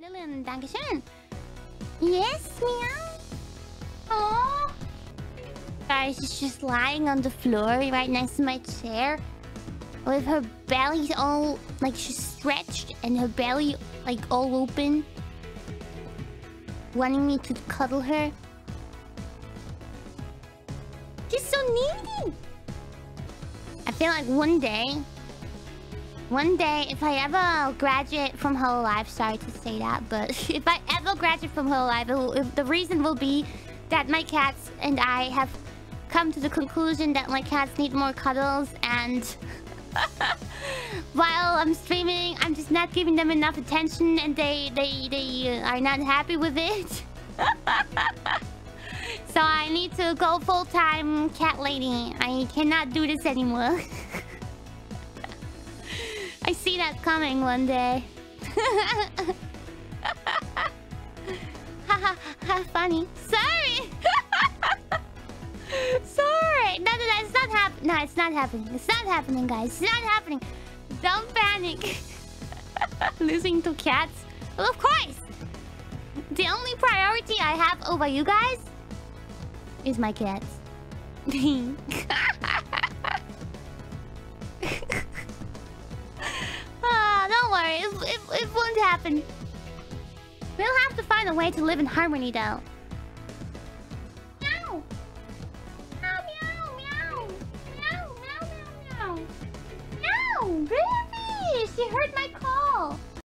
Lillian, Dankeschön. Yes, meow. Oh. Guys, she's just lying on the floor right next to my chair. With her belly all, like, she's stretched and her belly, like, all open. Wanting me to cuddle her. She's so needy! I feel like one day, if I ever graduate from Whole Life, sorry to say that, but if I ever graduate from Whole Life, the reason will be that my cats and I have come to the conclusion that my cats need more cuddles, and while I'm streaming, I'm just not giving them enough attention, and they are not happy with it. So I need to go full-time cat lady. I cannot do this anymore. I see that coming one day. Haha, funny. Sorry. Sorry. No, it's not happening. No, it's not happening. It's not happening, guys. It's not happening. Don't panic. Losing to cats. Well, of course. The only priority I have over you guys is my cats. Don't worry. It won't happen. We'll have to find a way to live in harmony, though. Meow. Meow, meow, meow. Meow, meow, meow, meow. Meow, baby! She heard my call.